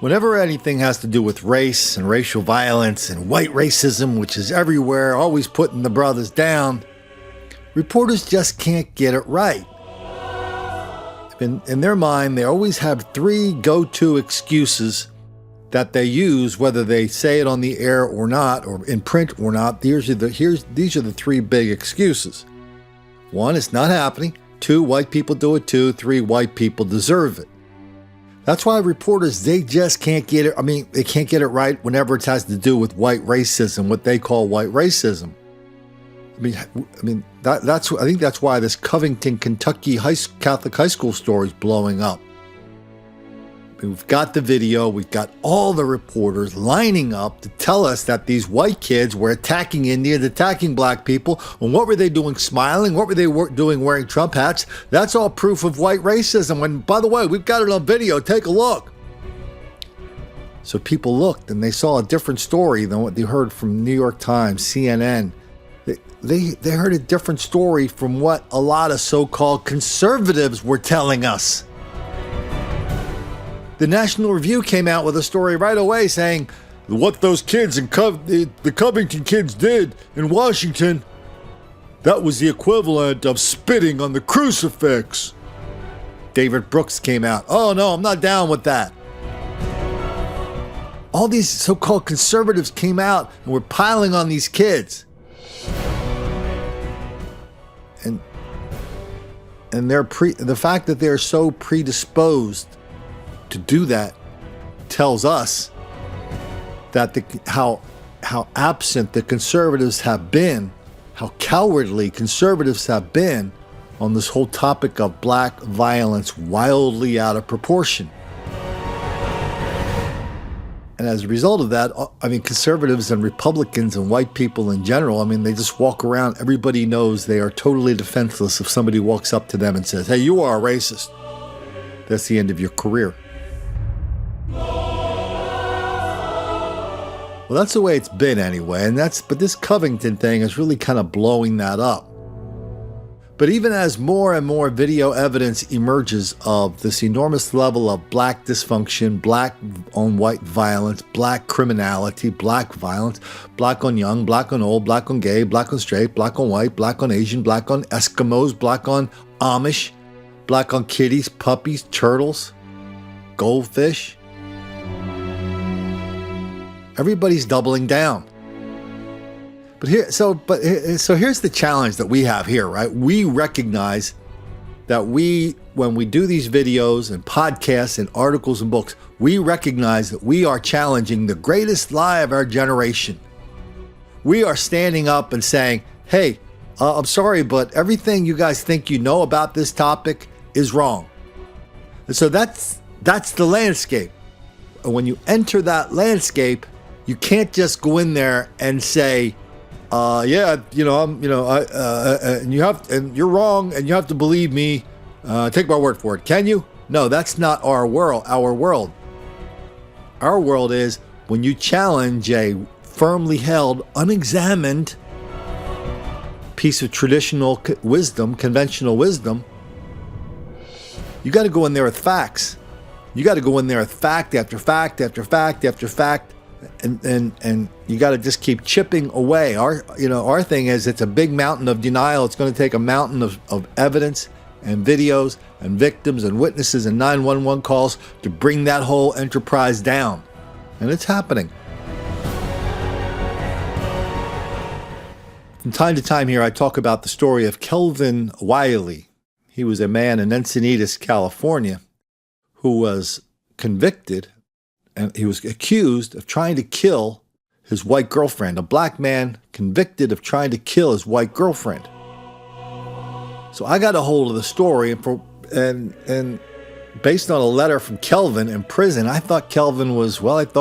Whenever anything has to do with race and racial violence and white racism, which is everywhere, always putting the brothers down, reporters just can't get it right. In their mind, they always have three go-to excuses that they use, whether they say it on the air or not, or in print or not. These are the three big excuses. One, it's not happening. Two, white people do it too. Three, white people deserve it. That's why reporters, they just can't get it. I mean, they can't get it right whenever it has to do with white racism, what they call white racism. I think that's why this Covington, Kentucky Catholic high school story is blowing up. We've got the video, we've got all the reporters lining up to tell us that these white kids were attacking Indians, attacking black people. And what were they doing, smiling? What were they doing, wearing Trump hats? That's all proof of white racism. And by the way, we've got it on video. Take a look. So people looked and they saw a different story than what they heard from New York Times, CNN. They heard a different story from what a lot of so-called conservatives were telling us. The National Review came out with a story right away saying what those kids in the Covington kids did in Washington, that was the equivalent of spitting on the crucifix. David Brooks came out. Oh no, I'm not down with that. All these so-called conservatives came out and were piling on these kids. And the fact that they're so predisposed to do that tells us that how absent the conservatives have been, how cowardly conservatives have been on this whole topic of black violence, wildly out of proportion. And as a result of that, I mean, conservatives and Republicans and white people in general, I mean, they just walk around. Everybody knows they are totally defenseless if somebody walks up to them and says, hey, you are a racist. That's the end of your career. Well, that's the way it's been anyway, but this Covington thing is really kind of blowing that up. But even as more and more video evidence emerges of this enormous level of black dysfunction, black on white violence, black criminality, black violence, black on young, black on old, black on gay, black on straight, black on white, black on Asian, black on Eskimos, black on Amish, black on kitties, puppies, turtles, goldfish. Everybody's doubling down. So here's the challenge that we have here, right? We recognize that when we do these videos and podcasts and articles and books, we recognize that we are challenging the greatest lie of our generation. We are standing up and saying, hey, I'm sorry, but everything you guys think you know about this topic is wrong. And so that's the landscape. And when you enter that landscape, you can't just go in there and say, and you're wrong, and you have to believe me. Take my word for it. Can you? No, that's not our world. Our world is when you challenge a firmly held, unexamined piece of traditional wisdom, conventional wisdom. You got to go in there with facts. You got to go in there with fact after fact after fact after fact. And you got to just keep chipping away. Our thing is, it's a big mountain of denial. It's going to take a mountain of evidence and videos and victims and witnesses and 911 calls to bring that whole enterprise down. And it's happening. From time to time here, I talk about the story of Kelvin Wiley. He was a man in Encinitas, California, who was convicted. And he was accused of trying to kill his white girlfriend, a black man convicted of trying to kill his white girlfriend. So I got a hold of the story, and based on a letter from Kelvin in prison, I thought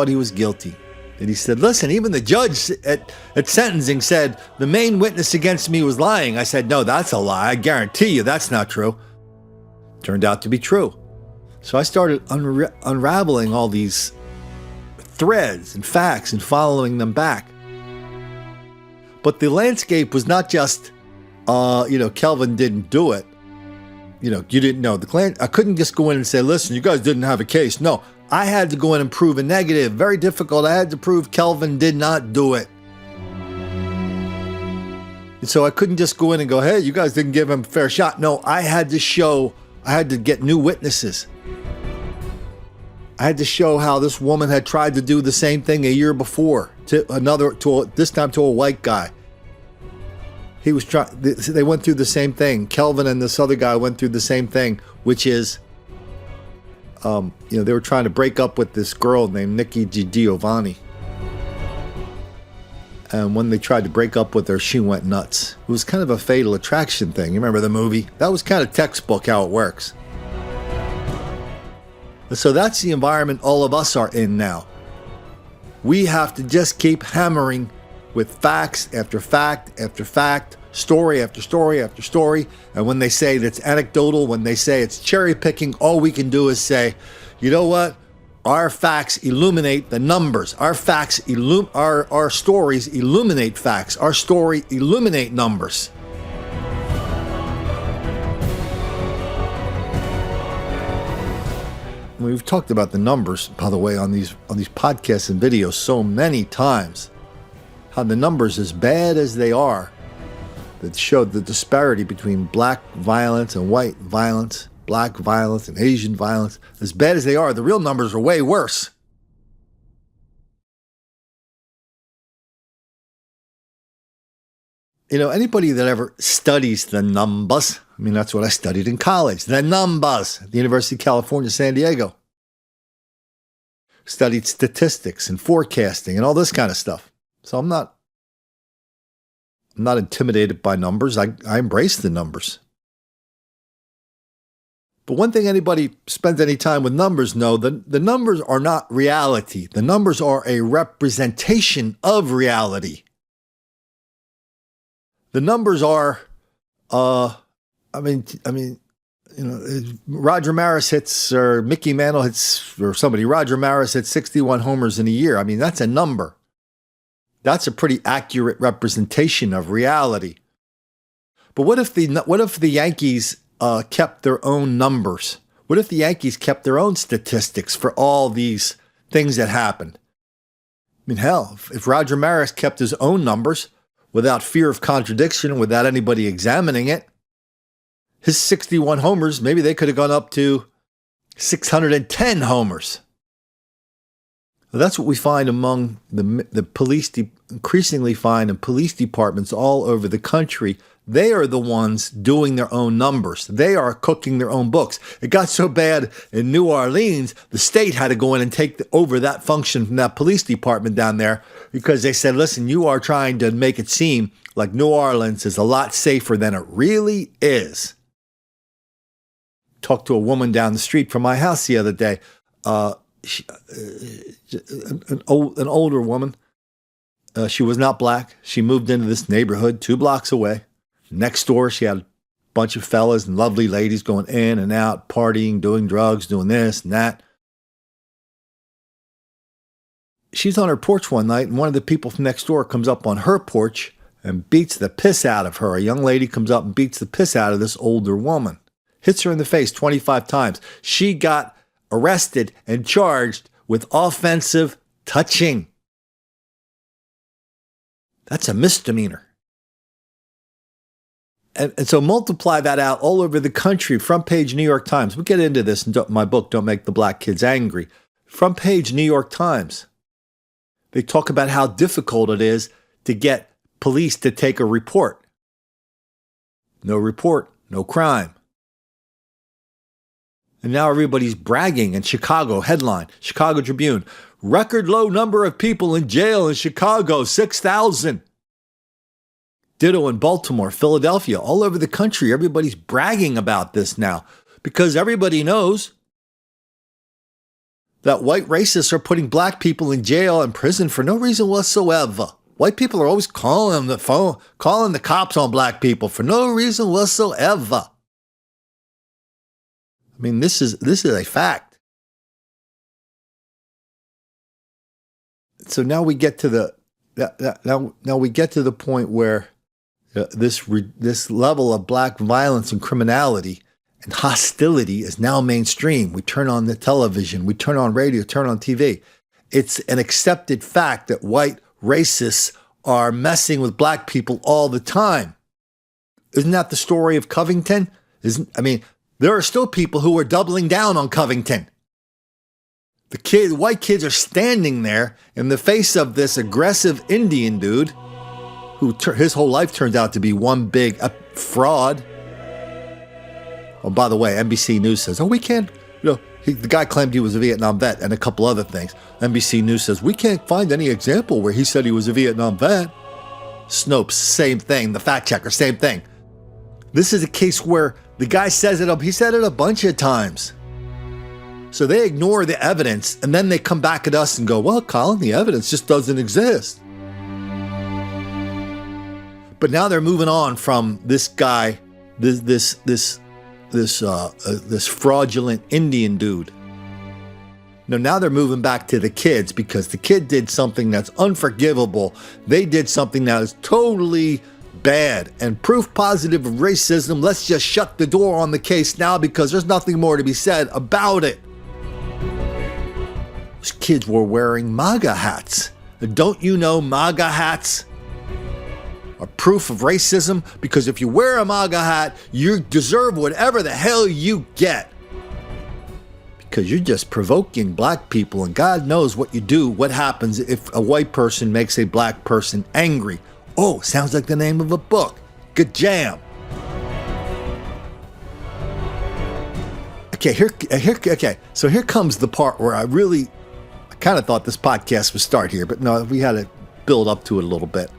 he was guilty. And he said, listen, even the judge at sentencing said the main witness against me was lying. I said, no, that's a lie. I guarantee you that's not true. Turned out to be true. So I started unraveling all these threads and facts and following them back. But the landscape was not just, Kelvin didn't do it. you didn't know. The Klan, I couldn't just go in and say, listen, you guys didn't have a case. No, I had to go in and prove a negative. Very difficult. I had to prove Kelvin did not do it. And so I couldn't just go in and go, hey, you guys didn't give him a fair shot. No, I had to get new witnesses. I had to show how this woman had tried to do the same thing a year before this time to a white guy. They went through the same thing. Kelvin and this other guy went through the same thing, which is, they were trying to break up with this girl named Nikki Giovanni. And when they tried to break up with her, she went nuts. It was kind of a Fatal Attraction thing. You remember the movie? That was kind of textbook how it works. So that's the environment all of us are in now. We have to just keep hammering with facts after fact after fact, story after story after story. And when they say that's anecdotal, when they say it's cherry picking, all we can do is say, you know what? Our facts illuminate the numbers. Our facts our stories illuminate facts. Our story illuminate numbers. We've talked about the numbers, by the way, on these podcasts and videos so many times. How the numbers, as bad as they are, that show the disparity between black violence and white violence, black violence and Asian violence, as bad as they are, the real numbers are way worse. Anybody that ever studies the numbers, that's what I studied in college, the numbers at the University of California, San Diego. Studied statistics and forecasting and all this kind of stuff. So I'm not intimidated by numbers. I embrace the numbers. But one thing anybody spends any time with numbers know, the numbers are not reality. The numbers are a representation of reality. The numbers are, Roger Maris hits, or Mickey Mantle hits, or somebody, Roger Maris hits 61 homers in a year. That's a number. That's a pretty accurate representation of reality. But what if the Yankees kept their own numbers? What if the Yankees kept their own statistics for all these things that happened? Hell, if Roger Maris kept his own numbers, without fear of contradiction, without anybody examining it, his 61 homers, maybe they could have gone up to 610 homers. Well, that's what we find among the police, increasingly find in police departments all over the country. They are the ones doing their own numbers. They are cooking their own books. It got so bad in New Orleans, the state had to go in and take over that function from that police department down there because they said, listen, you are trying to make it seem like New Orleans is a lot safer than it really is. Talked to a woman down the street from my house the other day, an older woman. She was not black. She moved into this neighborhood 2 blocks away. Next door, she had a bunch of fellas and lovely ladies going in and out, partying, doing drugs, doing this and that. She's on her porch one night, and one of the people from next door comes up on her porch and beats the piss out of her. A young lady comes up and beats the piss out of this older woman. Hits her in the face 25 times. She got arrested and charged with offensive touching. That's a misdemeanor. And so multiply that out all over the country. Front page New York Times. We'll get into this in my book, Don't Make the Black Kids Angry. Front page New York Times. They talk about how difficult it is to get police to take a report. No report, no crime. And now everybody's bragging in Chicago. Headline, Chicago Tribune. Record low number of people in jail in Chicago, 6,000. Ditto in Baltimore, Philadelphia, all over the country. Everybody's bragging about this now because everybody knows that white racists are putting black people in jail and prison for no reason whatsoever. White people are always calling the cops on black people for no reason whatsoever. This is a fact. So now we get to the point where this level of black violence and criminality And hostility is now mainstream. We turn on the television, we turn on radio, turn on TV. It's an accepted fact that white racists are messing with black people all the time. Isn't that the story of Covington? There are still people who are doubling down on Covington. White kids are standing there in the face of this aggressive Indian dude who his whole life turned out to be one big fraud. Oh, by the way, NBC News says, we can't, the guy claimed he was a Vietnam vet and a couple other things. NBC News says, we can't find any example where he said he was a Vietnam vet. Snopes, same thing. The fact checker, same thing. This is a case where the guy says it, he said it a bunch of times. So they ignore the evidence and then they come back at us and go, well, Colin, the evidence just doesn't exist. But now they're moving on from this guy, this fraudulent Indian dude. Now they're moving back to the kids because the kid did something that's unforgivable. They did something that is totally bad and proof positive of racism. Let's just shut the door on the case now because there's nothing more to be said about it. Those kids were wearing MAGA hats. Don't you know MAGA hats are proof of racism? Because if you wear a MAGA hat, you deserve whatever the hell you get. Because you're just provoking black people, and God knows what you do, what happens if a white person makes a black person angry. Oh, sounds like the name of a book. Good jam. So here comes the part where I kind of thought this podcast would start here, but no, we had to build up to it a little bit.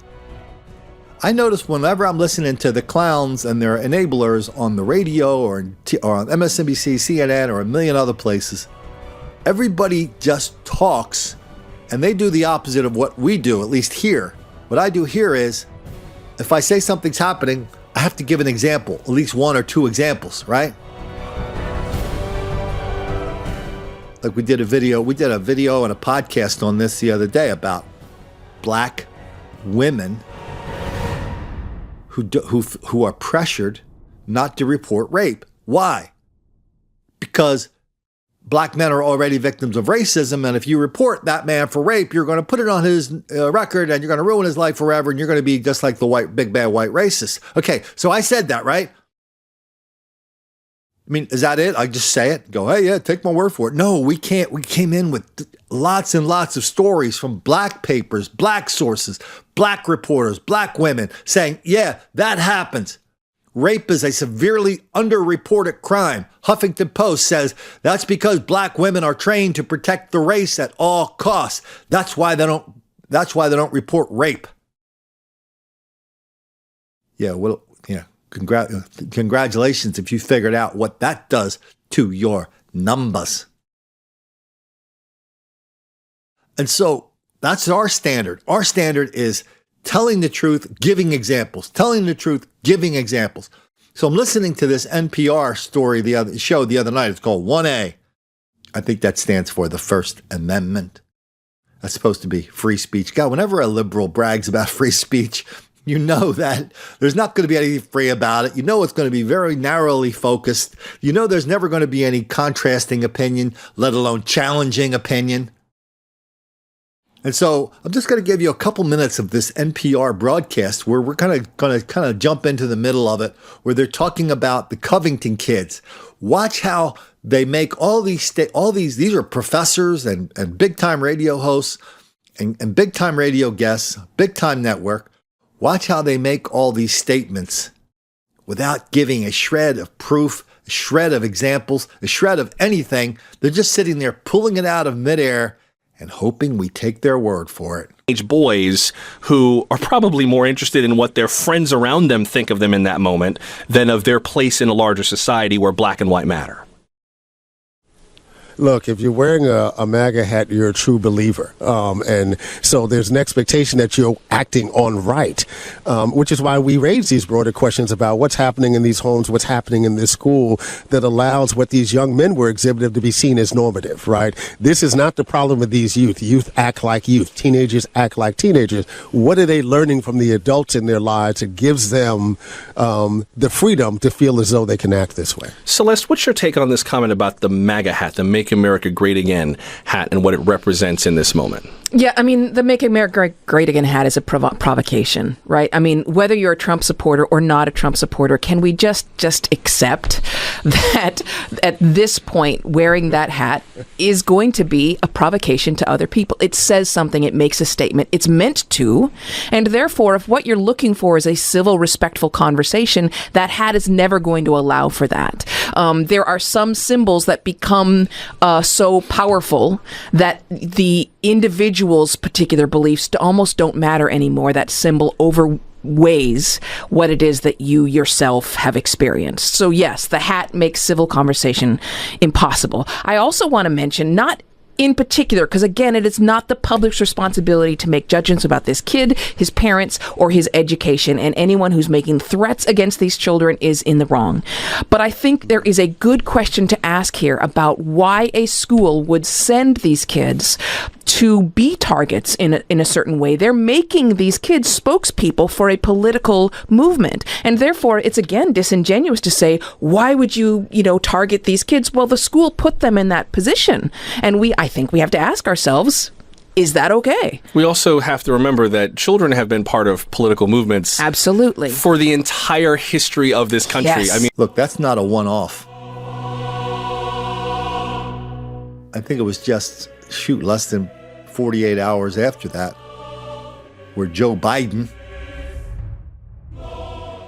I notice whenever I'm listening to the clowns and their enablers on the radio or on MSNBC, CNN, or a million other places, everybody just talks and they do the opposite of what we do, at least here. What I do here is, if I say something's happening, I have to give an example, at least one or two examples, right? Like we did a video and a podcast on this the other day about black women who are pressured not to report rape. Why? Because black men are already victims of racism, and if you report that man for rape, you're going to put it on his record, and you're going to ruin his life forever, and you're going to be just like the big bad white racist. Okay, so I said that, right? Is that it? I just say it, go, hey, yeah, take my word for it. No, we can't. We came in with lots and lots of stories from black papers, black sources, black reporters, black women saying, yeah, that happens. Rape is a severely underreported crime. Huffington Post says that's because black women are trained to protect the race at all costs. That's why they don't report rape. Yeah, well, yeah. Congratulations if you figured out what that does to your numbers. And so that's our standard. Our standard is telling the truth, giving examples. Telling the truth, giving examples. So I'm listening to this NPR story the other night. It's called 1A. I think that stands for the First Amendment. That's supposed to be free speech. God, whenever a liberal brags about free speech, you know that there's not going to be anything free about it. You know it's going to be very narrowly focused. You know there's never going to be any contrasting opinion, let alone challenging opinion. And so I'm just going to give you a couple minutes of this NPR broadcast where we're going to jump into the middle of it, where they're talking about the Covington kids. Watch how they make all these are professors and big-time radio hosts and big-time radio guests, big-time network. Watch how they make all these statements without giving a shred of proof, a shred of examples, a shred of anything. They're just sitting there pulling it out of midair and hoping we take their word for it. Age boys who are probably more interested in what their friends around them think of them in that moment than of their place in a larger society where black and white matter. look, if you're wearing a MAGA hat, you're a true believer. And so there's an expectation that you're acting on right, which is why we raise these broader questions about what's happening in these homes, what's happening in this school that allows what these young men were exhibiting to be seen as normative, right? This is not the problem with these youth. Youth act like youth. Teenagers act like teenagers. What are they learning from the adults in their lives that gives them the freedom to feel as though they can act this way? Celeste, what's your take on this comment about the MAGA hat, the Make America Great Again hat, and what it represents in this moment? Yeah, I mean, the Make America Great Again hat is a provocation, right? I mean, whether you're a Trump supporter or not a Trump supporter, can we just accept that at this point, wearing that hat is going to be a provocation to other people? It says something. It makes a statement. It's meant to. And therefore, if what you're looking for is a civil, respectful conversation, that hat is never going to allow for that. There are some symbols that become so powerful that the individual's particular beliefs almost don't matter anymore. That symbol overweighs what it is that you yourself have experienced. So yes, the hat makes civil conversation impossible. I also want to mention, not in particular, because again, it is not the public's responsibility to make judgments about this kid, his parents, or his education, and anyone who's making threats against these children is in the wrong. But I think there is a good question to ask here about why a school would send these kids to be targets in a certain way. They're making these kids spokespeople for a political movement. And therefore, it's again disingenuous to say, why would you, target these kids? Well, the school put them in that position. And I think we have to ask ourselves, is that okay? We also have to remember that children have been part of political movements. Absolutely. For the entire history of this country. Yes. I mean, Look, that's not a one-off. I think it was just, less than 48 hours after that, where Joe Biden,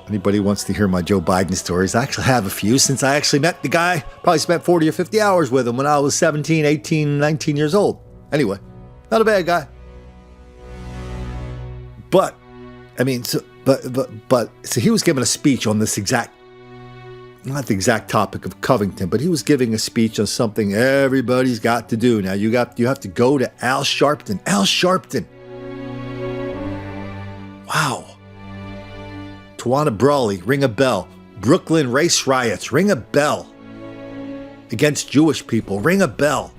anybody wants to hear my Joe Biden stories, I actually have a few since I actually met the guy, probably spent 40 or 50 hours with him when I was 17, 18, 19 years old. Anyway, not a bad guy. But, so he was giving a speech on this not the exact topic of Covington, but he was giving a speech on something everybody's got to do. Now you have to go to Al Sharpton. Al Sharpton. Wow. Tawana Brawley, ring a bell. Brooklyn race riots, ring a bell. Against Jewish people, ring a bell.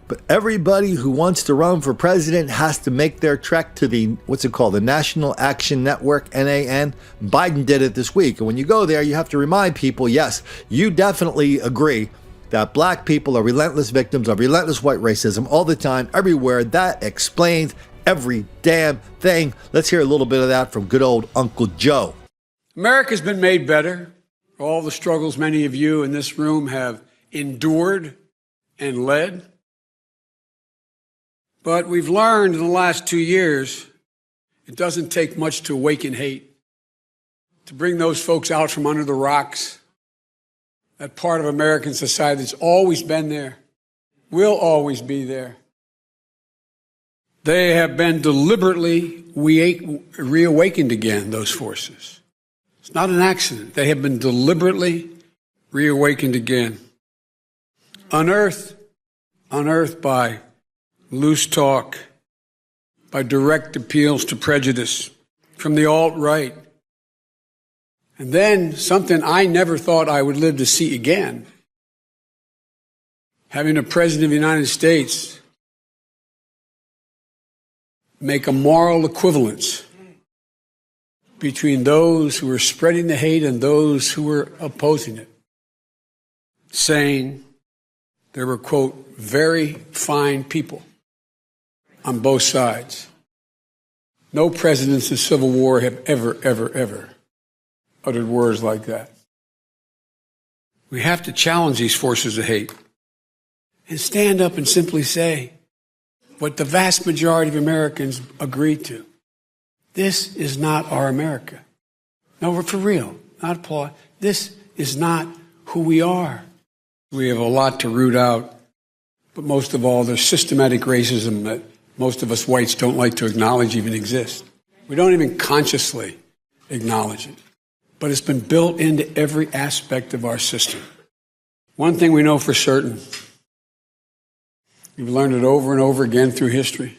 But everybody who wants to run for president has to make their trek to the National Action Network, NAN. Biden did it this week. And when you go there, you have to remind people, yes, you definitely agree that black people are relentless victims of relentless white racism all the time, everywhere. That explains every damn thing. Let's hear a little bit of that from good old Uncle Joe. America's been made better for all the struggles many of you in this room have endured and led. But we've learned in the last 2 years, it doesn't take much to awaken hate, to bring those folks out from under the rocks, that part of American society that's always been there, will always be there. They have been deliberately reawakened again, those forces. It's not an accident. They have been deliberately reawakened again. Unearthed by loose talk, by direct appeals to prejudice from the alt-right. And then something I never thought I would live to see again, having a president of the United States make a moral equivalence between those who were spreading the hate and those who were opposing it, saying there were, quote, very fine people on both sides. No presidents in Civil War have ever uttered words like that. We have to challenge these forces of hate and stand up and simply say what the vast majority of Americans agree to. This is not our America. No, for real, not applaud. This is not who we are. We have a lot to root out, but most of all, there's systematic racism that most of us whites don't like to acknowledge even exists. We don't even consciously acknowledge it. But it's been built into every aspect of our system. One thing we know for certain, we've learned it over and over again through history,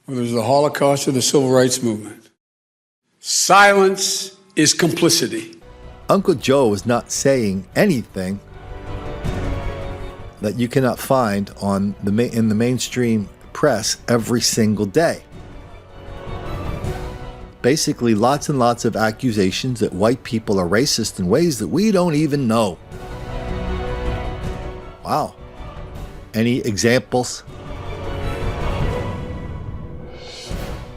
whether it's the Holocaust or the Civil Rights Movement, silence is complicity. Uncle Joe is not saying anything that you cannot find in the mainstream press every single day. Basically, lots and lots of accusations that white people are racist in ways that we don't even know. Wow. Any examples?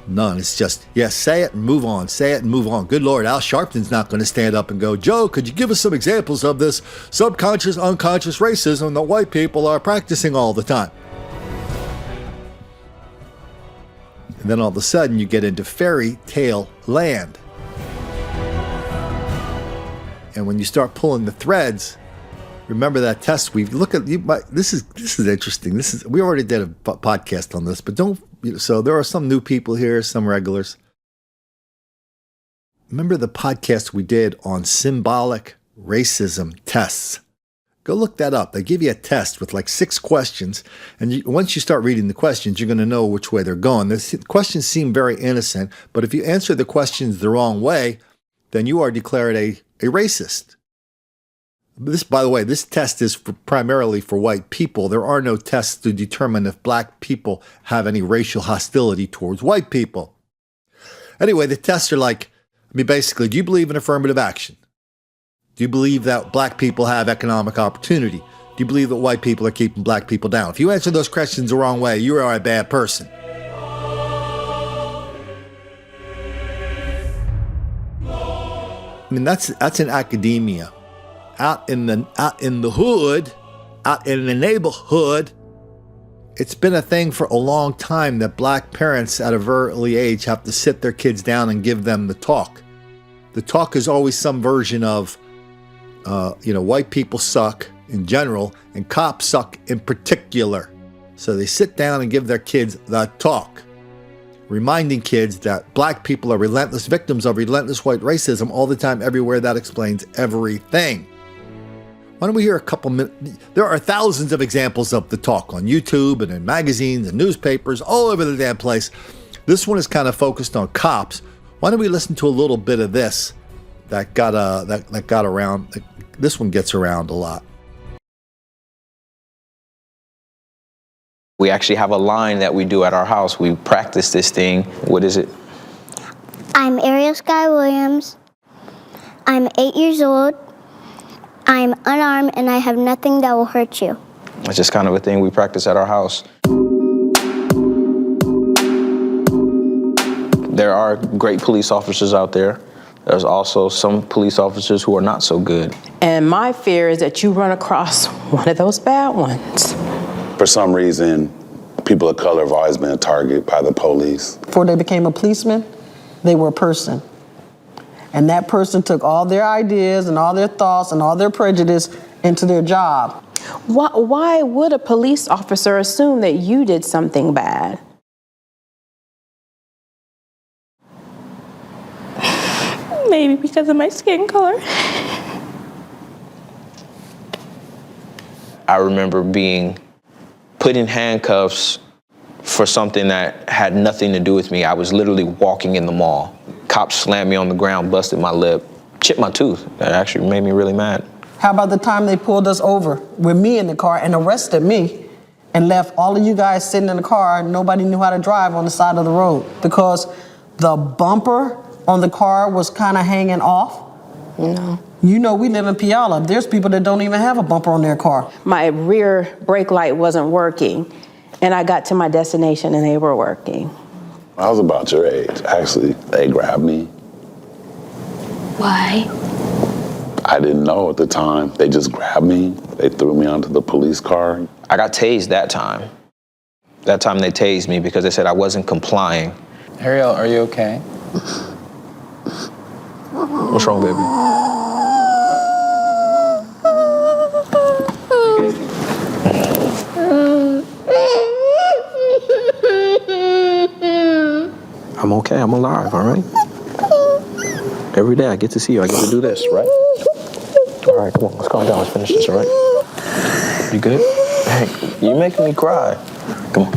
None. It's just, yes, say it and move on. Say it and move on. Good Lord, Al Sharpton's not going to stand up and go, Joe, could you give us some examples of this subconscious, unconscious racism that white people are practicing all the time? And then all of a sudden you get into fairy tale land. And when you start pulling the threads, remember that test we look at. This is interesting. We already did a podcast on this, but so there are some new people here, some regulars. Remember the podcast we did on symbolic racism tests? Go look that up. They give you a test with like 6 questions, and once you start reading the questions, you're going to know which way they're going. The questions seem very innocent, but if you answer the questions the wrong way, then you are declared a racist. This, by the way, this test is primarily for white people. There are no tests to determine if black people have any racial hostility towards white people. Anyway, the tests are like, basically, do you believe in affirmative action? Do you believe that black people have economic opportunity? Do you believe that white people are keeping black people down? If you answer those questions the wrong way, you are a bad person. I mean, that's in academia. Out in the hood, out in the neighborhood, it's been a thing for a long time that black parents at a very early age have to sit their kids down and give them the talk. The talk is always some version of, white people suck in general and cops suck in particular. So they sit down and give their kids the talk, reminding kids that black people are relentless victims of relentless white racism all the time, everywhere. That explains everything. Why don't we hear a couple minutes? There are thousands of examples of the talk on YouTube and in magazines and newspapers all over the damn place. This one is kind of focused on cops. Why don't we listen to a little bit of this that got around? This one gets around a lot. We actually have a line that we do at our house. We practice this thing. What is it? I'm Ariel Sky Williams. I'm 8 years old. I'm unarmed and I have nothing that will hurt you. It's just kind of a thing we practice at our house. There are great police officers out there. There's also some police officers who are not so good. And my fear is that you run across one of those bad ones. For some reason, people of color have always been a target by the police. Before they became a policeman, they were a person. And that person took all their ideas and all their thoughts and all their prejudice into their job. Why would a police officer assume that you did something bad? Maybe because of my skin color. I remember being put in handcuffs for something that had nothing to do with me. I was literally walking in the mall. Cops slammed me on the ground, busted my lip, chipped my tooth. That actually made me really mad. How about the time they pulled us over with me in the car and arrested me and left all of you guys sitting in the car and nobody knew how to drive on the side of the road because the bumper on the car was kind of hanging off? No. You know, we live in Puyallup. There's people that don't even have a bumper on their car. My rear brake light wasn't working, and I got to my destination and they were working. I was about your age. Actually, they grabbed me. Why? I didn't know at the time. They just grabbed me. They threw me onto the police car. I got tased that time. That time they tased me because they said I wasn't complying. Ariel, are you okay? What's wrong, baby? I'm okay, I'm alive, all right? Every day I get to see you, I get to do this, right? All right, come on, let's calm down. Let's finish this, all right? You good? Hey, you making me cry. Come on.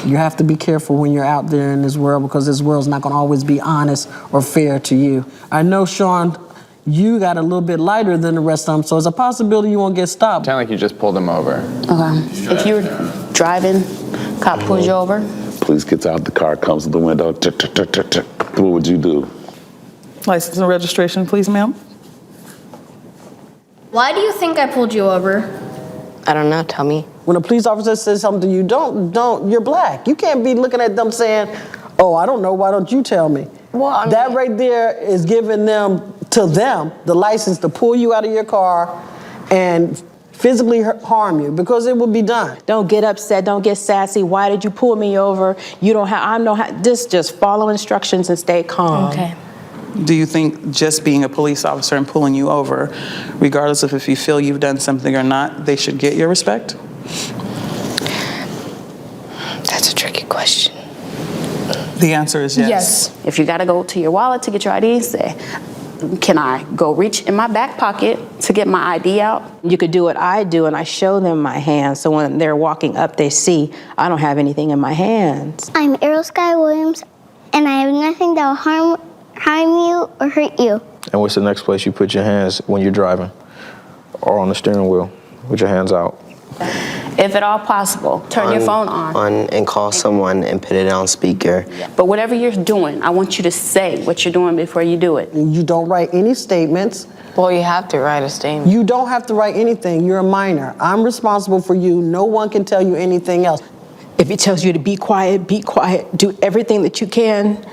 You have to be careful when you're out there in this world because this world's not going to always be honest or fair to you. I know, Sean, you got a little bit lighter than the rest of them, so it's a possibility you won't get stopped. Sound like you just pulled him over. Okay. If you were driving, cop pulls you over. Police gets out the car, comes to the window. What would you do? License and registration, please, ma'am. Why do you think I pulled you over? I don't know, tell me. When a police officer says something to you, don't, you're black. You can't be looking at them saying, oh, I don't know, why don't you tell me? Well, I mean, that right there is giving them the license to pull you out of your car and physically harm you because it will be done. Don't get upset, don't get sassy. Why did you pull me over? You don't have, I know how, just follow instructions and stay calm. Okay. Do you think just being a police officer and pulling you over, regardless of if you feel you've done something or not, they should get your respect? That's a tricky question. The answer is yes. Yes. If you got to go to your wallet to get your ID, say, can I go reach in my back pocket to get my ID out? You could do what I do, and I show them my hands. So when they're walking up, they see I don't have anything in my hands. I'm Ariel Sky Williams, and I have nothing that will harm you or hurt you. And what's the next place you put your hands when you're driving? Or on the steering wheel with your hands out? If at all possible, turn your phone on. And call someone and put it on speaker. But whatever you're doing, I want you to say what you're doing before you do it. You don't write any statements. Well, you have to write a statement. You don't have to write anything. You're a minor. I'm responsible for you. No one can tell you anything else. If it tells you to be quiet, be quiet. Do everything that you can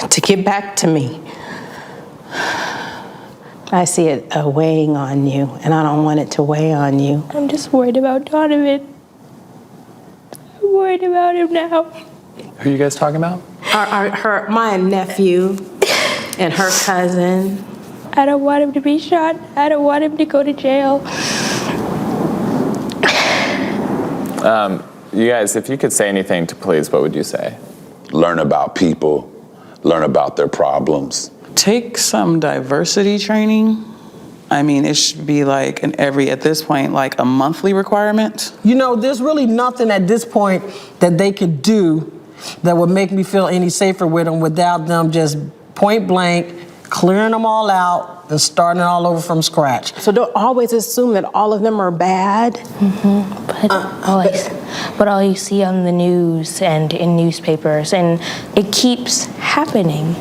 to get back to me. I see it weighing on you, and I don't want it to weigh on you. I'm just worried about Donovan. I'm worried about him now. Who are you guys talking about? My nephew and her cousin. I don't want him to be shot. I don't want him to go to jail. You guys, if you could say anything to police, what would you say? Learn about people, learn about their problems. Take some diversity training. I mean, it should be like at this point, like a monthly requirement. You know, there's really nothing at this point that they could do that would make me feel any safer with them without them just point blank clearing them all out and starting all over from scratch. So don't always assume that all of them are bad. Mm-hmm. But all you see on the news and in newspapers, and it keeps happening.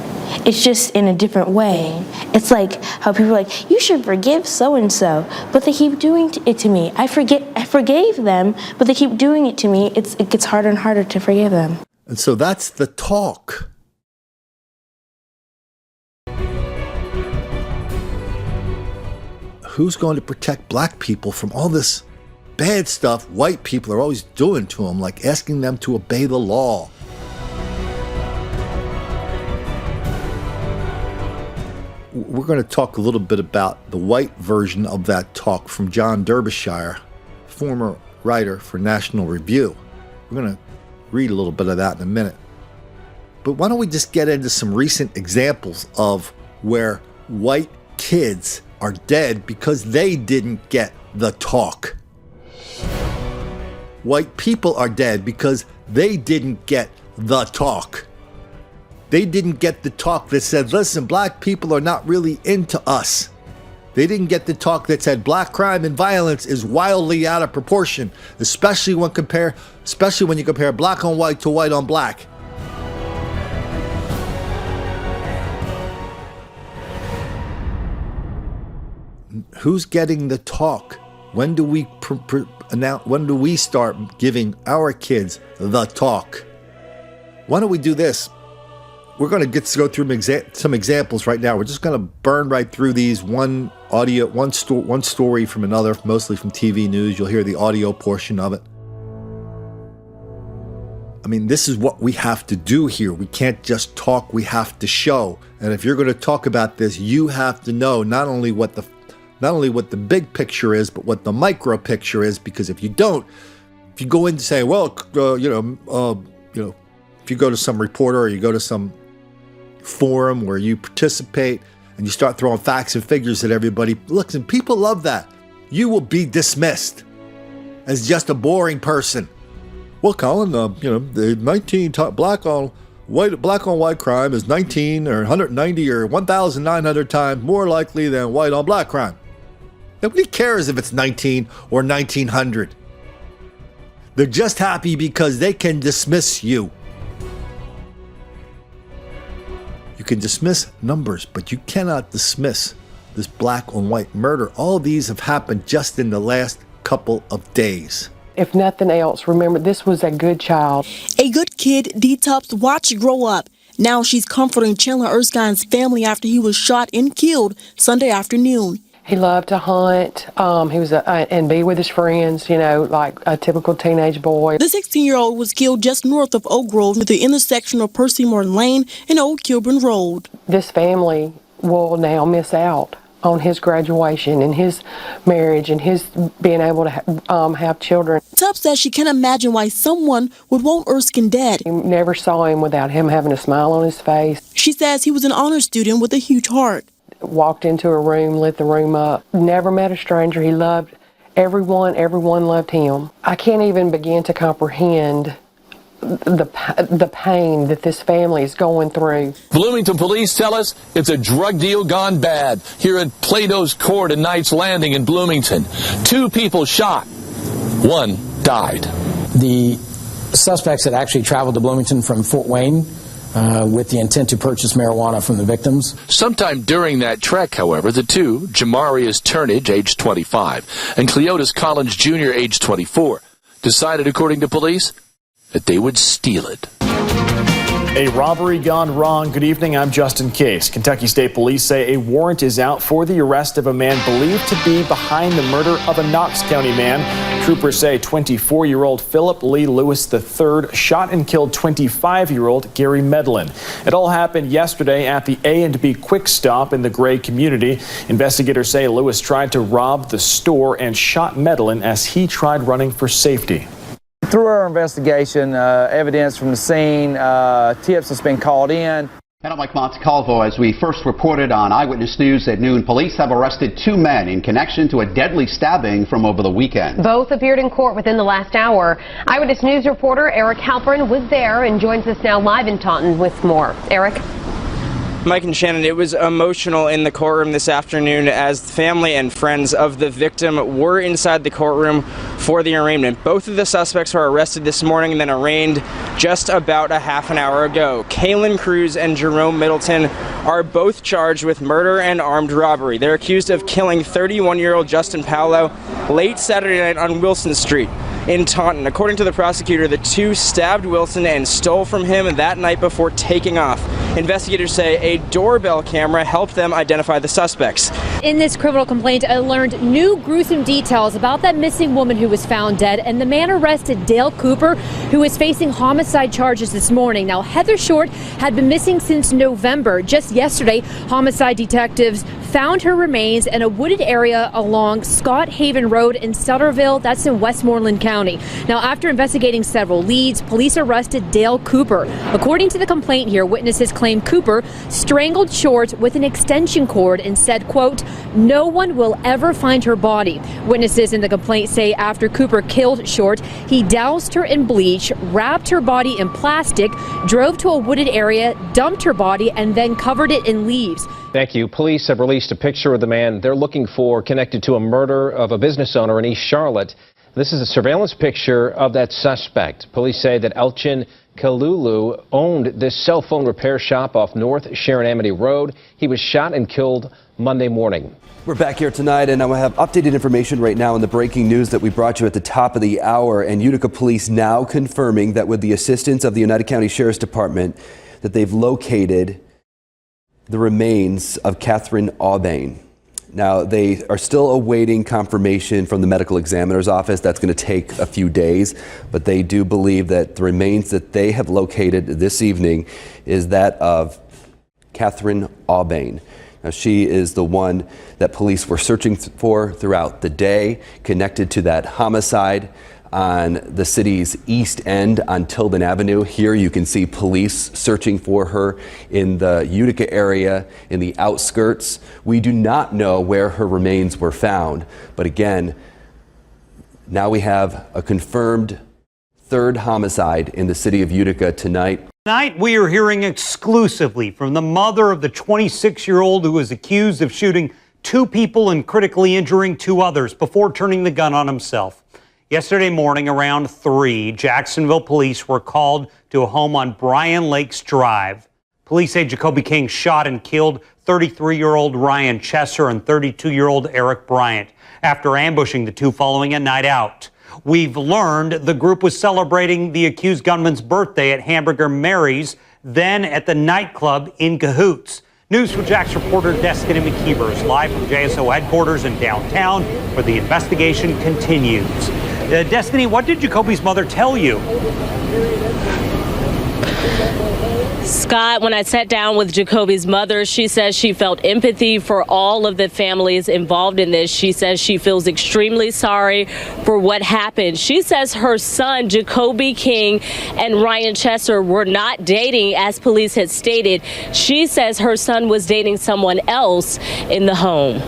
It's just in a different way. It's like how people are like, you should forgive so-and-so, but they keep doing it to me. I forgave them, but they keep doing it to me. It gets harder and harder to forgive them. And so that's the talk. Who's going to protect black people from all this bad stuff white people are always doing to them, like asking them to obey the law? We're going to talk a little bit about the white version of that talk from John Derbyshire, former writer for National Review. We're going to read a little bit of that in a minute. But why don't we just get into some recent examples of where white kids are dead because they didn't get the talk. White people are dead because they didn't get the talk. They didn't get the talk that said, listen, black people are not really into us. They didn't get the talk that said black crime and violence is wildly out of proportion, especially when you compare black on white to white on black. Who's getting the talk? When do we when do we start giving our kids the talk? Why don't we do this? We're going to go through some examples right now. We're just going to burn right through these, one story from another, mostly from TV news. You'll hear the audio portion of it. I mean, this is what we have to do here. We can't just talk, we have to show. And if you're going to talk about this, you have to know not only what the big picture is, but what the micro picture is. Because if you don't, if you go in and say, well, if you go to some reporter or you go to some forum where you participate and you start throwing facts and figures at everybody, listen, people love that. You will be dismissed as just a boring person. Well, Colin, the 19 black on white crime is 19 or 190 or 1,900 times more likely than white on black crime. Nobody cares if it's 19 or 1900. They're just happy because they can dismiss you. You can dismiss numbers, but you cannot dismiss this black on white murder. All these have happened just in the last couple of days. If nothing else, remember, this was a good child. A good kid Detops watched grow up. Now she's comforting Chandler Erskine's family after he was shot and killed Sunday afternoon. He loved to hunt. He was and be with his friends, like a typical teenage boy. The 16-year-old was killed just north of Oak Grove at the intersection of Percy Morton Lane and Old Kilburn Road. This family will now miss out on his graduation and his marriage and his being able to have children. Tubbs says she can't imagine why someone would want Erskine dead. You never saw him without him having a smile on his face. She says he was an honor student with a huge heart. Walked into a room, lit the room up. Never met a stranger. He loved everyone. Everyone loved him. I can't even begin to comprehend the pain that this family is going through. Bloomington police tell us it's a drug deal gone bad here at Plato's Court in Knights Landing in Bloomington. 2 people shot. 1 died. The suspects had actually traveled to Bloomington from Fort Wayne with the intent to purchase marijuana from the victims. Sometime during that trek, however, the two, Jamarius Turnage, age 25, and Cleotis Collins Jr., age 24, decided, according to police, that they would steal it. A robbery gone wrong. Good evening, I'm Justin Case. Kentucky State Police say a warrant is out for the arrest of a man believed to be behind the murder of a Knox County man. Troopers say 24-year-old Philip Lee Lewis III shot and killed 25-year-old Gary Medlin. It all happened yesterday at the A&B Quick Stop in the Gray community. Investigators say Lewis tried to rob the store and shot Medlin as he tried running for safety. Through our investigation, evidence from the scene, tips that's been called in. And I'm Mike Montecalvo. As we first reported on Eyewitness News at noon, police have arrested 2 men in connection to a deadly stabbing from over the weekend. Both appeared in court within the last hour. Eyewitness News reporter Eric Halpern was there and joins us now live in Taunton with more. Eric? Mike and Shannon, it was emotional in the courtroom this afternoon as family and friends of the victim were inside the courtroom for the arraignment. Both of the suspects were arrested this morning and then arraigned just about a half an hour ago. Kaylin Cruz and Jerome Middleton are both charged with murder and armed robbery. They're accused of killing 31-year-old Justin Paolo late Saturday night on Wilson Street in Taunton. According to the prosecutor, the two stabbed Wilson and stole from him that night before taking off. Investigators say a doorbell camera helped them identify the suspects. In this criminal complaint, I learned new gruesome details about that missing woman who was found dead and the man arrested, Dale Cooper, who is facing homicide charges this morning. Now, Heather Short had been missing since November. Just yesterday, homicide detectives found her remains in a wooded area along Scott Haven Road in Sutterville. That's in Westmoreland County. Now, after investigating several leads, police arrested Dale Cooper. According to the complaint here, witnesses claim Cooper strangled Short with an extension cord and said, quote, "No one will ever find her body." Witnesses in the complaint say after Cooper killed Short, he doused her in bleach, wrapped her body in plastic, drove to a wooded area, dumped her body, and then covered it in leaves. Thank you. Police have released a picture of the man they're looking for connected to a murder of a business owner in East Charlotte. This is a surveillance picture of that suspect. Police say that Elchin Kalulu owned this cell phone repair shop off North Sharon Amity Road. He was shot and killed Monday morning. We're back here tonight, and I have updated information right now on the breaking news that we brought you at the top of the hour. And Utica Police now confirming that with the assistance of the United County Sheriff's Department, that they've located the remains of Catherine Aubain. Now, they are still awaiting confirmation from the medical examiner's office. That's going to take a few days, but they do believe that the remains that they have located this evening is that of Catherine Aubain. Now, she is the one that police were searching for throughout the day, connected to that homicide. on the city's east end on Tilden Avenue. Here you can see police searching for her in the Utica area, in the outskirts. We do not know where her remains were found, but again, now we have a confirmed third homicide in the city of Utica tonight. Tonight, we are hearing exclusively from the mother of the 26-year-old who is accused of shooting 2 people and critically injuring 2 others before turning the gun on himself. Yesterday morning around 3, Jacksonville police were called to a home on Bryan Lakes Drive. Police say Jacoby King shot and killed 33-year-old Ryan Chesser and 32-year-old Eric Bryant after ambushing the 2 following a night out. We've learned the group was celebrating the accused gunman's birthday at Hamburger Mary's, then at the nightclub in cahoots. News4Jax reporter Destiny McKeever is live from JSO headquarters in downtown, where the investigation continues. Destiny, what did Jacoby's mother tell you? Scott, when I sat down with Jacoby's mother, she says she felt empathy for all of the families involved in this. She says she feels extremely sorry for what happened. She says her son, Jacoby King, and Ryan Chesser were not dating, as police had stated. She says her son was dating someone else in the home.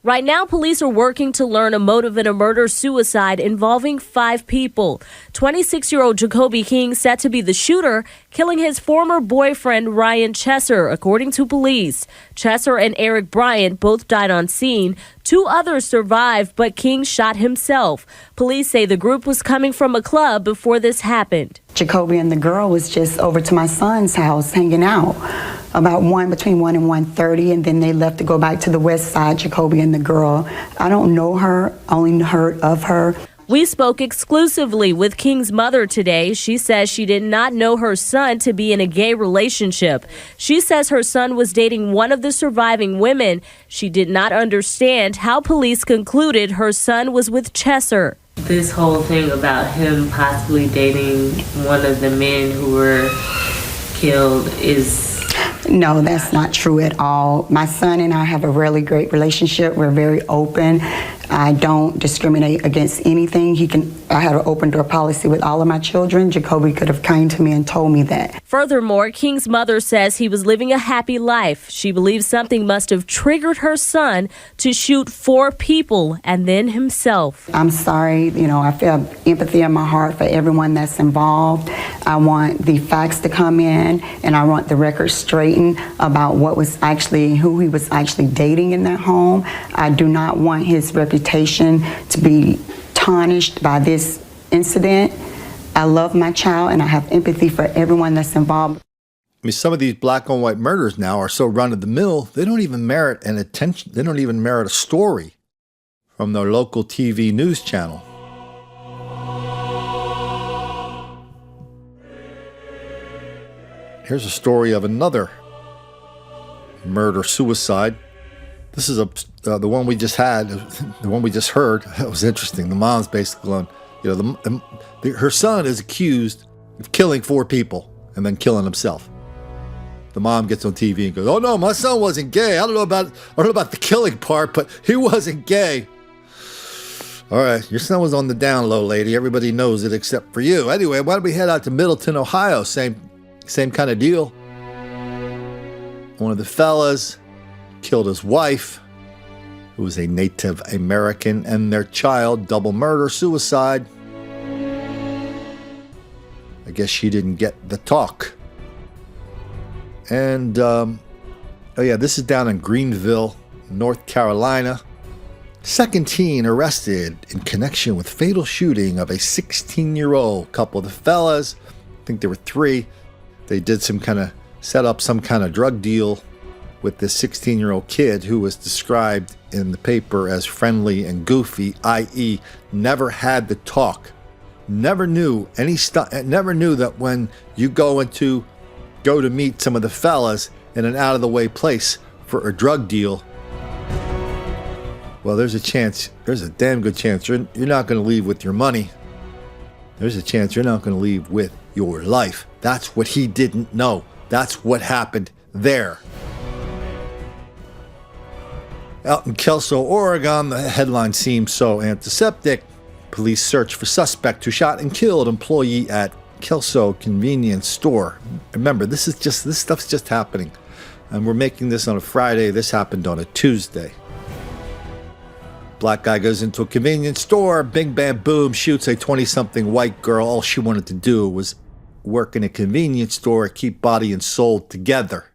Right now, police are working to learn a motive in a murder-suicide involving 5 people. 26-year-old Jacoby King set to be the shooter, killing his former boyfriend Ryan Chesser, according to police. Chesser and Eric Bryant both died on scene. 2 others survived, but King shot himself. Police say the group was coming from a club before this happened. Jacoby and the girl was just over to my son's house hanging out about between 1 and 1:30, and then they left to go back to the west side, Jacoby and the girl. I don't know her, only heard of her. We spoke exclusively with King's mother today. She says she did not know her son to be in a gay relationship. She says her son was dating one of the surviving women. She did not understand how police concluded her son was with Chesser. This whole thing about him possibly dating one of the men who were killed is... No, that's not true at all. My son and I have a really great relationship. We're very open. I don't discriminate against anything. I have an open door policy with all of my children. Jacoby could have come to me and told me that. Furthermore, King's mother says he was living a happy life. She believes something must have triggered her son to shoot 4 people and then himself. I'm sorry, I feel empathy in my heart for everyone that's involved. I want the facts to come in, and I want the record straightened about who he was actually dating in that home. I do not want his reputation to be tarnished by this incident. I love my child, and I have empathy for everyone that's involved. I mean, some of these black on white murders now are so run of the mill, they don't even merit an attention. They don't even merit a story from their local TV news channel. Here's a story of another murder-suicide. This is the one we just had, the one we just heard. That was interesting. The mom's basically going, her son is accused of killing 4 people and then killing himself. The mom gets on TV and goes, "Oh no, my son wasn't gay. I don't know about the killing part, but he wasn't gay." All right, your son was on the down low, lady. Everybody knows it except for you. Anyway, why don't we head out to Middleton, Ohio? Same kind of deal. One of the fellas killed his wife, who was a Native American, and their child. Double murder, suicide. I guess she didn't get the talk. And, this is down in Greenville, North Carolina. Second teen arrested in connection with fatal shooting of a 16-year-old couple. The fellas, I think there were 3, they did set up some kind of drug deal with this 16-year-old kid who was described in the paper as friendly and goofy, i.e. never had the talk, never knew that when you go to meet some of the fellas in an out-of-the-way place for a drug deal, well, there's a damn good chance you're not going to leave with your money. There's a chance you're not going to leave with your life. That's what he didn't know. That's what happened there. Out in Kelso, Oregon, the headline seems so antiseptic. Police search for suspect who shot and killed employee at Kelso convenience store. Remember, this stuff's just happening. And we're making this on a Friday. This happened on a Tuesday. Black guy goes into a convenience store, bing, bam, boom, shoots a 20-something white girl. All she wanted to do was work in a convenience store, keep body and soul together.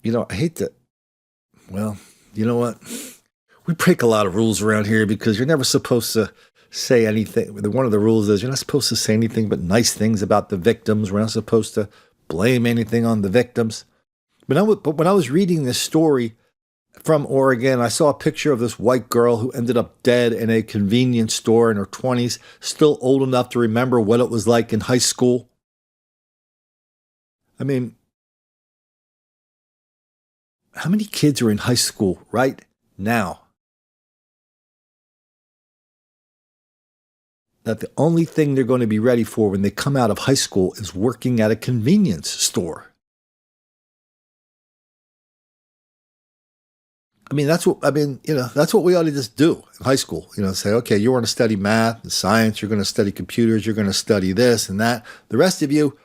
You know, I hate to, well, you know what? We break a lot of rules around here because you're never supposed to say anything. One of the rules is you're not supposed to say anything but nice things about the victims. We're not supposed to blame anything on the victims. But when I was reading this story from Oregon, I saw a picture of this white girl who ended up dead in a convenience store in her 20s, still old enough to remember what it was like in high school. I mean, how many kids are in high school right now that the only thing they're going to be ready for when they come out of high school is working at a convenience store? I mean, that's what we ought to just do in high school. Say, okay, you want to study math and science, you're going to study computers, you're going to study this and that. The rest of you,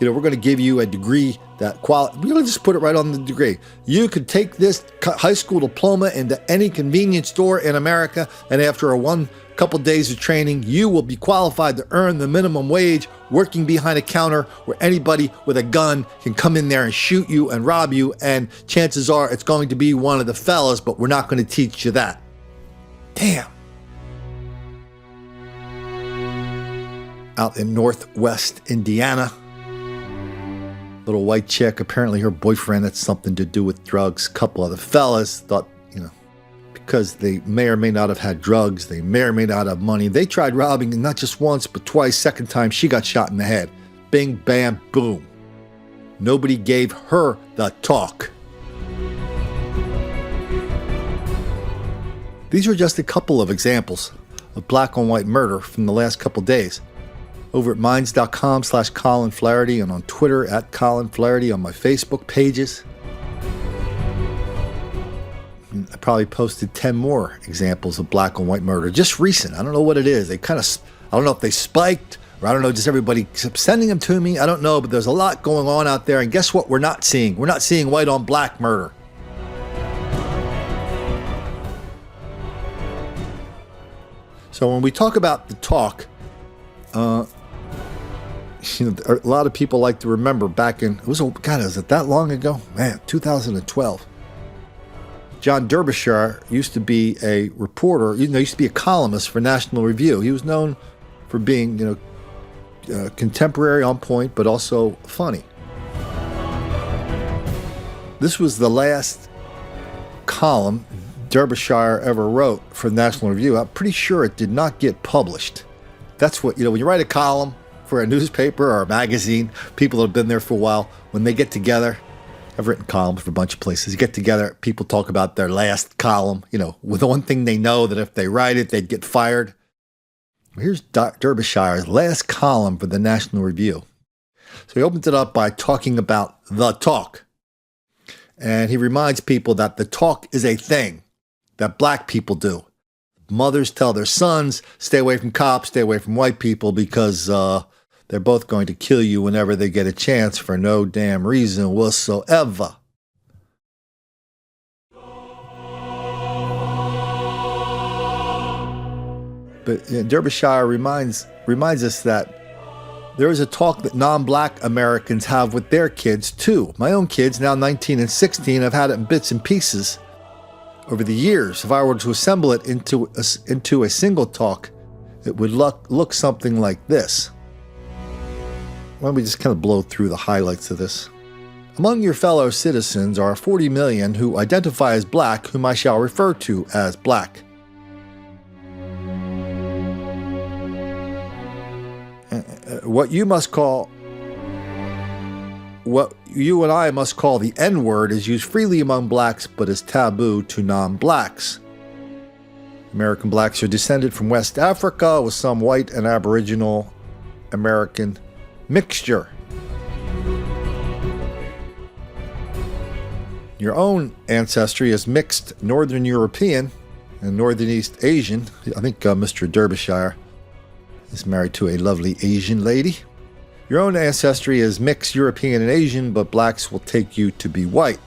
we're going to give you a degree that we're going to just put it right on the degree. You could take this high school diploma into any convenience store in America, and after a couple days of training, you will be qualified to earn the minimum wage working behind a counter where anybody with a gun can come in there and shoot you and rob you, and chances are it's going to be one of the fellas, but we're not going to teach you that. Damn. Out in Northwest Indiana, little white chick, apparently her boyfriend had something to do with drugs. A couple of the fellas thought, because they may or may not have had drugs, they may or may not have money. They tried robbing, and not just once, but twice. Second time, she got shot in the head. Bing, bam, boom. Nobody gave her the talk. These are just a couple of examples of black on white murder from the last couple days. Over at minds.com/Colin Flaherty and on Twitter at Colin Flaherty, on my Facebook pages. I probably posted 10 more examples of black on white murder, just recent. I don't know what it is. I don't know if they spiked, or I don't know, just everybody kept sending them to me. I don't know, but there's a lot going on out there. And guess what we're not seeing? We're not seeing white on black murder. So when we talk about the talk, a lot of people like to remember back in, is it that long ago? Man, 2012. John Derbyshire used to be a reporter, used to be a columnist for National Review. He was known for being, contemporary, on point, but also funny. This was the last column Derbyshire ever wrote for National Review. I'm pretty sure it did not get published. That's what, when you write a column for a newspaper or a magazine, people that have been there for a while, when they get together, I've written columns for a bunch of places. You get together, people talk about their last column, with the one thing they know that if they write it, they'd get fired. Here's Derbyshire's last column for the National Review. So he opens it up by talking about the talk. And he reminds people that the talk is a thing that black people do. Mothers tell their sons, stay away from cops, stay away from white people, because they're both going to kill you whenever they get a chance for no damn reason whatsoever. But Derbyshire reminds us that there is a talk that non-black Americans have with their kids too. My own kids, now 19 and 16, have had it in bits and pieces over the years. If I were to assemble it into a single talk, it would look something like this. Why don't we just kind of blow through the highlights of this? Among your fellow citizens are 40 million who identify as black, whom I shall refer to as black. What you and I must call the N-word is used freely among blacks, but is taboo to non-blacks. American blacks are descended from West Africa with some white and Aboriginal American mixture. your own ancestry is mixed Northern European and Northern East Asian. I think Mr. Derbyshire is married to a lovely Asian lady. Your own ancestry is mixed European and Asian, but blacks will take you to be white.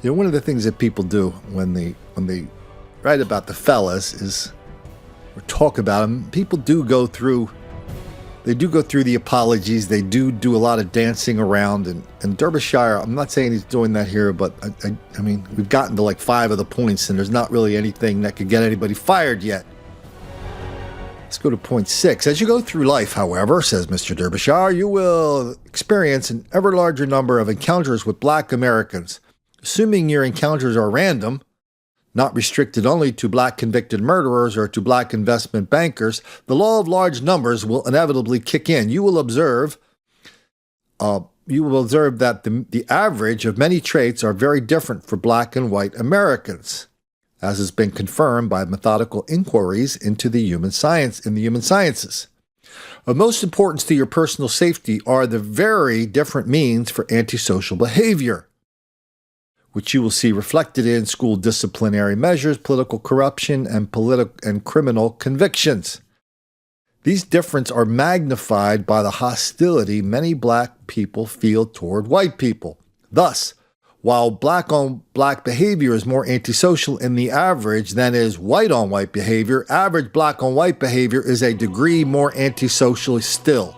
You know, one of the things that people do when they write about the fellas is, or talk about them, people do go through the apologies. They do a lot of dancing around. And Derbyshire, I'm not saying he's doing that here, but I mean, we've gotten to like 5 of the points, and there's not really anything that could get anybody fired yet. Let's go to point 6. As you go through life, however, says Mr. Derbyshire, you will experience an ever larger number of encounters with black Americans. Assuming your encounters are random, not restricted only to black convicted murderers or to black investment bankers, the law of large numbers will inevitably kick in. You will observe that the average of many traits are very different for black and white Americans, as has been confirmed by methodical inquiries into the human sciences. Of most importance to your personal safety are the very different means for antisocial behavior, which you will see reflected in school disciplinary measures, political corruption, and criminal convictions. These differences are magnified by the hostility many black people feel toward white people. Thus, while black-on-black behavior is more antisocial in the average than is white-on-white behavior, average black-on-white behavior is a degree more antisocial still.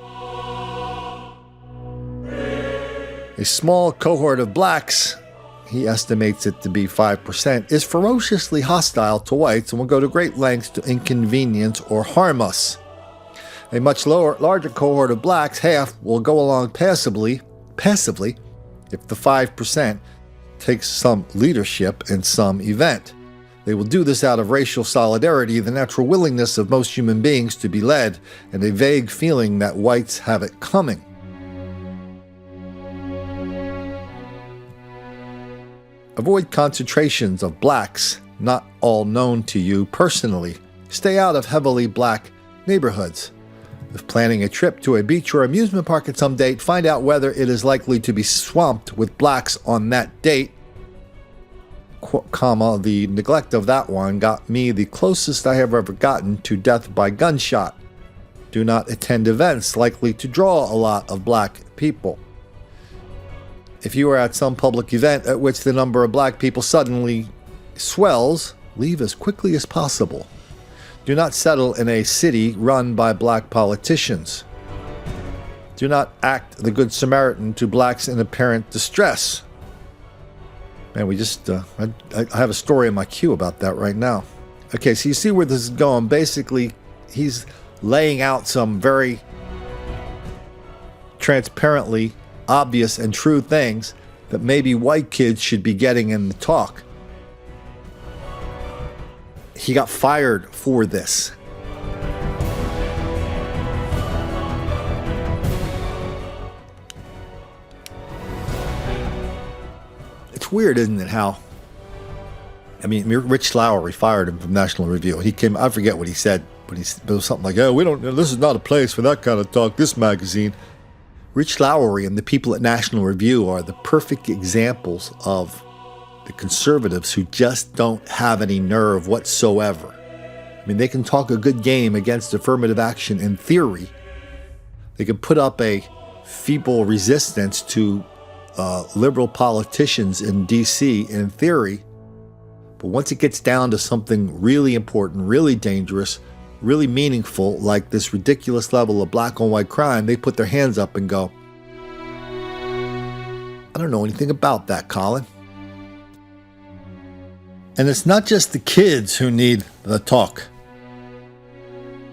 A small cohort of blacks, he estimates it to be 5%, is ferociously hostile to whites and will go to great lengths to inconvenience or harm us. A much larger cohort of blacks, half, will go along passively, if the 5% takes some leadership in some event. They will do this out of racial solidarity, the natural willingness of most human beings to be led, and a vague feeling that whites have it coming. Avoid concentrations of blacks not all known to you personally. Stay out of heavily black neighborhoods. If planning a trip to a beach or amusement park at some date, find out whether it is likely to be swamped with blacks on that date. The neglect of that one got me the closest I have ever gotten to death by gunshot. Do not attend events likely to draw a lot of black people. If you are at some public event at which the number of black people suddenly swells, leave as quickly as possible. Do not settle in a city run by black politicians. Do not act the Good Samaritan to blacks in apparent distress. Man, I have a story in my queue about that right now. Okay, so you see where this is going. Basically, he's laying out some very transparently obvious and true things that maybe white kids should be getting in the talk. He got fired for this. It's weird, isn't it, how Rich Lowry fired him from National Review. He came, I forget what he said, but it was something like, this is not a place for that kind of talk, this magazine. Rich Lowry and the people at National Review are the perfect examples of the conservatives who just don't have any nerve whatsoever. I mean, they can talk a good game against affirmative action in theory. They can put up a feeble resistance to liberal politicians in D.C. in theory. But once it gets down to something really important, really dangerous, really meaningful, like this ridiculous level of black on white crime, they put their hands up and go, I don't know anything about that, Colin. And it's not just the kids who need the talk.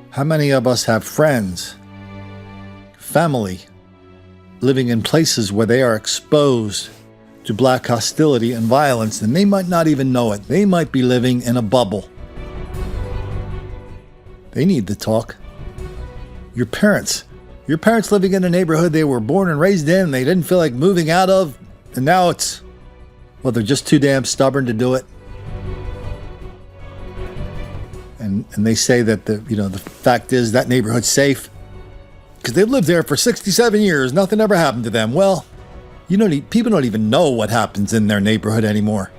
How many of us have friends, family, living in places where they are exposed to black hostility and violence, and they might not even know it. They might be living in a bubble. They need the talk. Your parents living in a neighborhood they were born and raised in, they didn't feel like moving out of, and now it's, well, they're just too damn stubborn to do it. And they say that the fact is that neighborhood's safe because they lived there for 67 years. Nothing ever happened to them. Well, people don't even know what happens in their neighborhood anymore.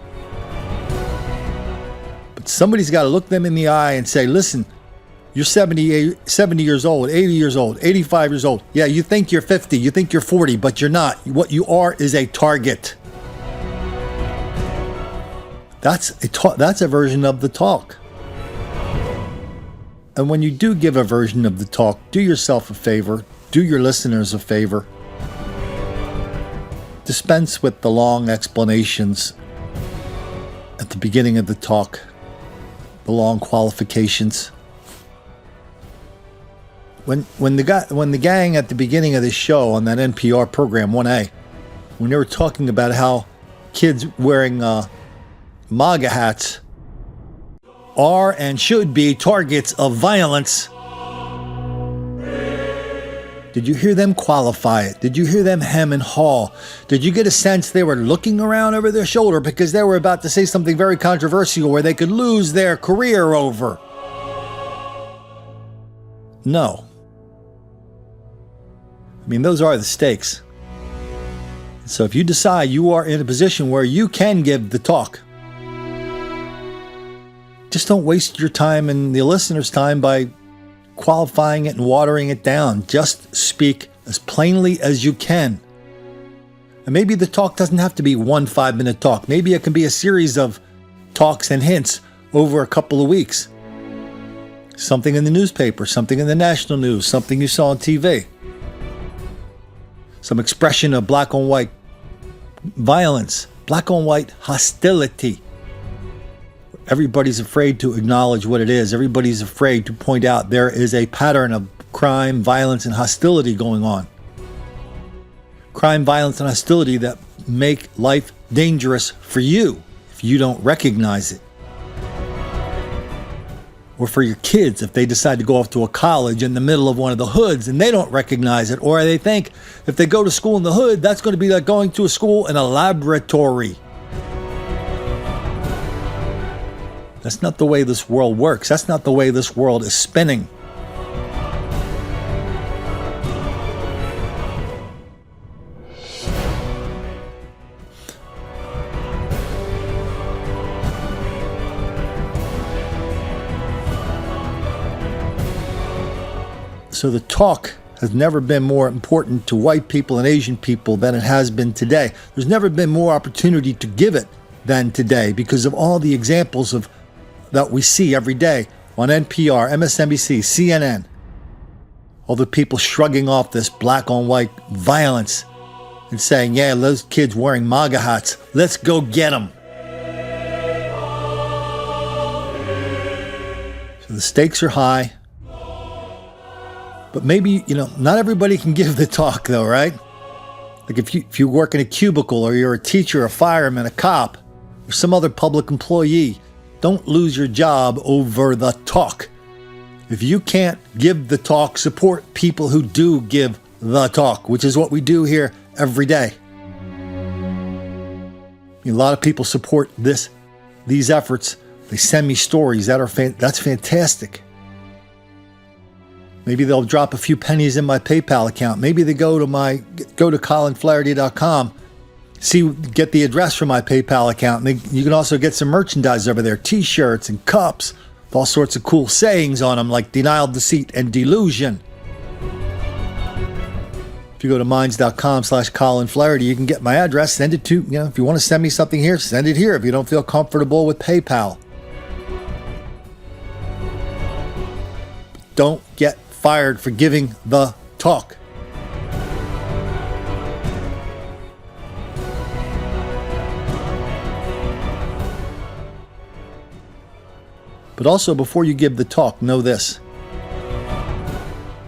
But somebody's got to look them in the eye and say, listen, you're 70 years old, 80 years old, 85 years old. Yeah, you think you're 50, you think you're 40, but you're not. What you are is a target. That's a version of the talk. And when you do give a version of the talk, do yourself a favor, do your listeners a favor. Dispense with the long explanations at the beginning of the talk, the long qualifications. When the gang at the beginning of this show on that NPR program 1A, when they were talking about how kids wearing MAGA hats are and should be targets of violence, did you hear them qualify it? Did you hear them hem and haw? Did you get a sense they were looking around over their shoulder because they were about to say something very controversial where they could lose their career over? No. I mean, those are the stakes. So if you decide you are in a position where you can give the talk, just don't waste your time and the listener's time by qualifying it and watering it down. Just speak as plainly as you can. And maybe the talk doesn't have to be one 5-minute talk. Maybe it can be a series of talks and hints over a couple of weeks. Something in the newspaper, something in the national news, something you saw on TV. Some expression of black on white violence, black on white hostility. Everybody's afraid to acknowledge what it is. Everybody's afraid to point out there is a pattern of crime, violence, and hostility going on. Crime, violence, and hostility that make life dangerous for you if you don't recognize it. Or for your kids if they decide to go off to a college in the middle of one of the hoods and they don't recognize it. Or they think if they go to school in the hood, that's going to be like going to a school in a laboratory. That's not the way this world works. That's not the way this world is spinning. So the talk has never been more important to white people and Asian people than it has been today. There's never been more opportunity to give it than today because of all the examples of that we see every day on NPR, MSNBC, CNN. All the people shrugging off this black on white violence and saying, yeah, those kids wearing MAGA hats, let's go get them. So the stakes are high. But maybe, not everybody can give the talk though, right? Like if you work in a cubicle or you're a teacher, a fireman, a cop, or some other public employee, don't lose your job over the talk. If you can't give the talk, support people who do give the talk, which is what we do here every day. A lot of people support these efforts. They send me stories that's fantastic. Maybe they'll drop a few pennies in my PayPal account. Maybe they go to colinflaherty.com. Get the address for my PayPal account. And you can also get some merchandise over there, t-shirts and cups, with all sorts of cool sayings on them like denial, deceit, and delusion. If you go to minds.com/Colin Flaherty, you can get my address. Send it to, if you want to send me something here, send it here if you don't feel comfortable with PayPal. Don't get fired for giving the talk. But also, before you give the talk, know this.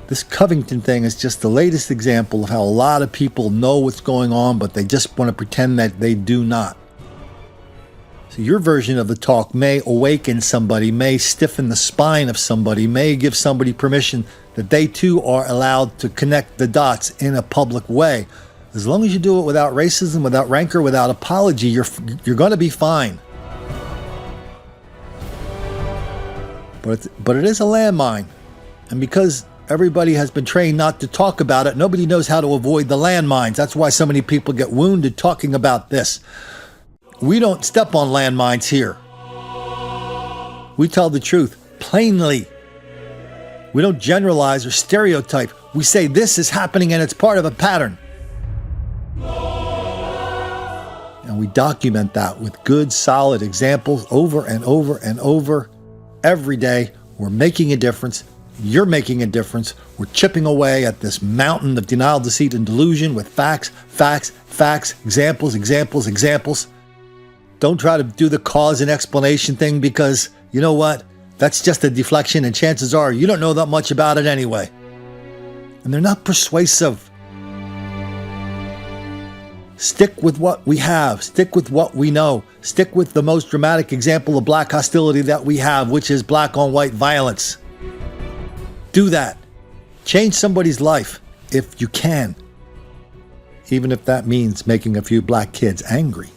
This Covington thing is just the latest example of how a lot of people know what's going on, but they just want to pretend that they do not. So your version of the talk may awaken somebody, may stiffen the spine of somebody, may give somebody permission that they too are allowed to connect the dots in a public way. As long as you do it without racism, without rancor, without apology, you're going to be fine. But it is a landmine. And because everybody has been trained not to talk about it, nobody knows how to avoid the landmines. That's why so many people get wounded talking about this. We don't step on landmines here. We tell the truth plainly. We don't generalize or stereotype. We say this is happening and it's part of a pattern. And we document that with good, solid examples over and over and over. Every day, we're making a difference. You're making a difference. We're chipping away at this mountain of denial, deceit, and delusion with facts, examples, examples. Don't try to do the cause and explanation thing because, you know what? That's just a deflection, and chances are you don't know that much about it anyway. And they're not persuasive. Stick with what we have. Stick with what we know. Stick with the most dramatic example of black hostility that we have, which is black on white violence. Do that. Change somebody's life if you can. Even if that means making a few black kids angry.